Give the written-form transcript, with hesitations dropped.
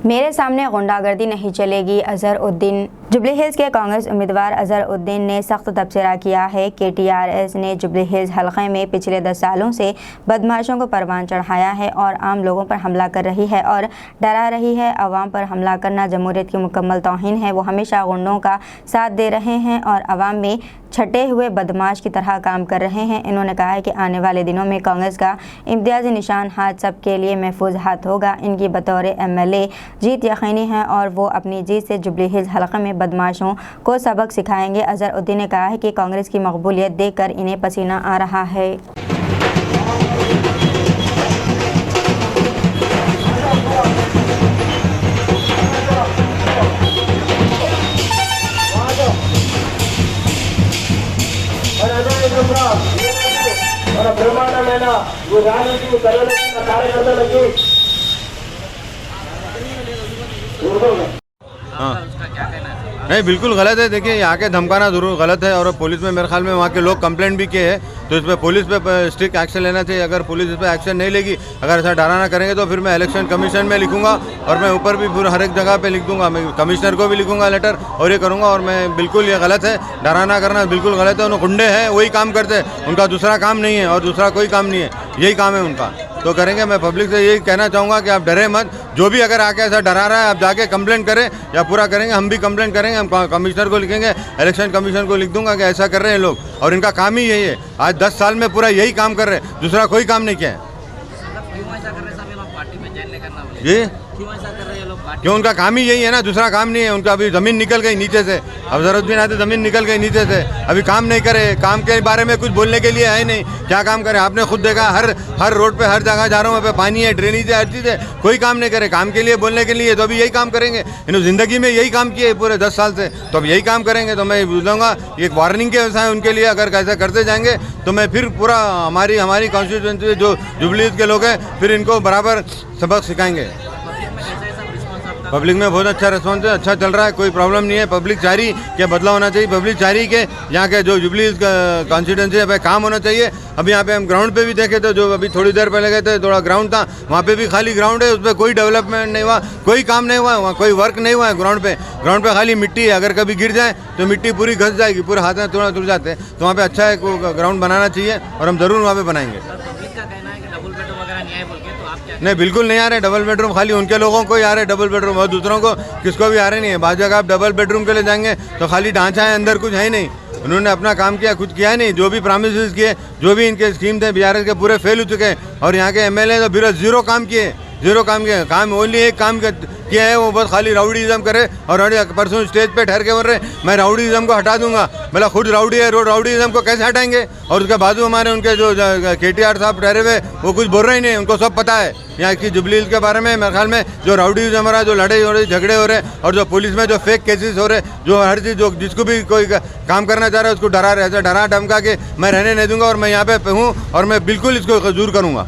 मेरे सामने गुंडागर्दी नहीं चलेगी। अजहरुद्दीन। जुबली हिल्स के कांग्रेस उम्मीदवार अजहरुद्दीन ने सख्त तबसरा किया है कि टीआरएस ने जुबली हिल्स हलक़े में पिछले 10 सालों से बदमाशों को परवान चढ़ाया है और आम लोगों पर हमला कर रही है और डरा रही है। अवाम पर हमला करना जमहूरियत की मुकम्मल तौहीन है। वो हमेशा गुंडों का साथ दे रहे हैं और अवाम में छटे हुए बदमाश की तरह काम कर रहे हैं। इन्होंने कहा है कि आने वाले दिनों में कांग्रेस का इम्तियाजी निशान हाथ सबके लिए महफूज हाथ होगा। इनकी बतौर MLA जीत यकीनी है और वो अपनी जीत से जुबली हिल्स हलक़े में बदमाशों को सबक सिखाएंगे। अजहरुद्दीन ने कहा है कि कांग्रेस की मकबूलियत देखकर इन्हें पसीना आ रहा है। नहीं, बिल्कुल गलत है। देखिए, यहाँ के धमकाना जरूर गलत है और पुलिस में मेरे ख्याल में वहाँ के लोग कंप्लेंट भी किए हैं, तो इस पर पुलिस पे स्ट्रिक्ट एक्शन लेना चाहिए। अगर पुलिस इस पर एक्शन नहीं लेगी, अगर ऐसा डराना करेंगे तो फिर मैं इलेक्शन कमीशन में लिखूंगा और मैं ऊपर भी पूरा हर एक जगह पे लिख दूंगा। मैं कमिश्नर को भी लिखूंगा लेटर और ये करूँगा। और मैं बिल्कुल ये गलत है, डराना करना बिल्कुल गलत है। उन्हें गुंडे हैं, वही काम करते हैं, उनका दूसरा काम नहीं है और दूसरा कोई काम नहीं है, यही काम है उनका। तो करेंगे। मैं पब्लिक से यही कहना चाहूँगा कि आप डरे मत। जो भी अगर आके ऐसा डरा रहा है, आप जाके कंप्लेंट करें या पूरा करेंगे। हम भी कंप्लेंट करेंगे, हम कमिश्नर को लिखेंगे, इलेक्शन कमीशन को लिख दूंगा कि ऐसा कर रहे हैं लोग और इनका काम ही यही है। आज 10 साल में पूरा यही काम कर रहे हैं, दूसरा कोई काम नहीं किया है। जी, क्यों? उनका काम ही यही है ना, दूसरा काम नहीं है उनका। अभी ज़मीन निकल गई नीचे से, अजहरुद्दीन आते ज़मीन निकल गई नीचे से, अभी काम नहीं करे। काम के बारे में कुछ बोलने के लिए है नहीं, क्या काम करे? आपने खुद देखा, हर रोड पे हर जगह जा रहा हूँ, वहाँ पे पानी है, ड्रेनेज है, हर चीज़ है, कोई काम नहीं करे। काम के लिए बोलने के लिए तो अभी यही काम करेंगे। इन्होंने ज़िंदगी में यही काम किए पूरे 10 साल से, तो अब यही काम करेंगे। तो मैं बोलूँगा एक वार्निंग के वैसा है उनके लिए। अगर कैसे करते जाएंगे तो मैं फिर पूरा हमारी कॉन्स्टिट्यूंसी जो जुबली के लोग हैं, फिर इनको बराबर सबक सिखाएंगे। पब्लिक में बहुत अच्छा रिस्पॉन्स है, अच्छा चल रहा है, कोई प्रॉब्लम नहीं है। पब्लिक चाह रही कि बदलाव होना चाहिए, पब्लिक चाह रही कि यहाँ के जो जुबली कॉन्स्टिट्यूंसी है काम होना चाहिए। अभी यहाँ पे हम ग्राउंड पे भी देखे तो जो अभी थोड़ी देर पहले गए थे, थोड़ा ग्राउंड था, वहाँ पे भी खाली ग्राउंड है, उस पर कोई डेवलपमेंट नहीं हुआ, कोई काम नहीं हुआ, वहाँ कोई वर्क नहीं हुआ है। ग्राउंड पे खाली मिट्टी है, अगर कभी गिर जाए तो मिट्टी पूरी घस जाएगी, पूरे हाथ में थोड़ा तुल जाते हैं। तो वहाँ पे अच्छा एक ग्राउंड बनाना चाहिए और हम ज़रूर वहाँ पे बनाएंगे। नहीं, बिल्कुल नहीं आ रहे डबल बेडरूम, खाली उनके लोगों को ही आ रहे डबल बेडरूम और दूसरों को किसको भी आ रहे नहीं है। बाद जगह आप डबल बेडरूम के लिए जाएंगे तो खाली ढांचा है, अंदर कुछ है ही नहीं। उन्होंने अपना काम किया, कुछ किया नहीं। जो भी प्रॉमिसेस किए, जो भी इनके स्कीम थे BRS के, पूरे फेल हो चुके हैं। और यहाँ के MLA तो फिर जीरो काम किए। काम ओनली एक काम किया है, वो बस खाली राउडीज़म करे। और परसों स्टेज पे ठहर के बोल रहे मैं राउडीज़म को हटा दूंगा। मतलब खुद राउडी है, राउडीज़म को कैसे हटाएंगे? और उसके बाजू हमारे उनके जो KTR साहब ठहरे हुए, वो कुछ बोल रहे ही नहीं, उनको सब पता है यहाँ की जुबली हिल्स के बारे में। मेरे ख्याल में जो राउडीज़म हो रहा है, जो लड़ाई हो रही, झगड़े हो रहे और जो पुलिस में जो फेक केसेस हो रहे, जो हर चीज़, जो जिसको भी कोई काम करना चाह रहा है उसको डरा रहे, ऐसा डरा धमका के मैं रहने नहीं दूंगा। और मैं यहाँ पे हूँ और मैं बिल्कुल इसको दूर करूँगा।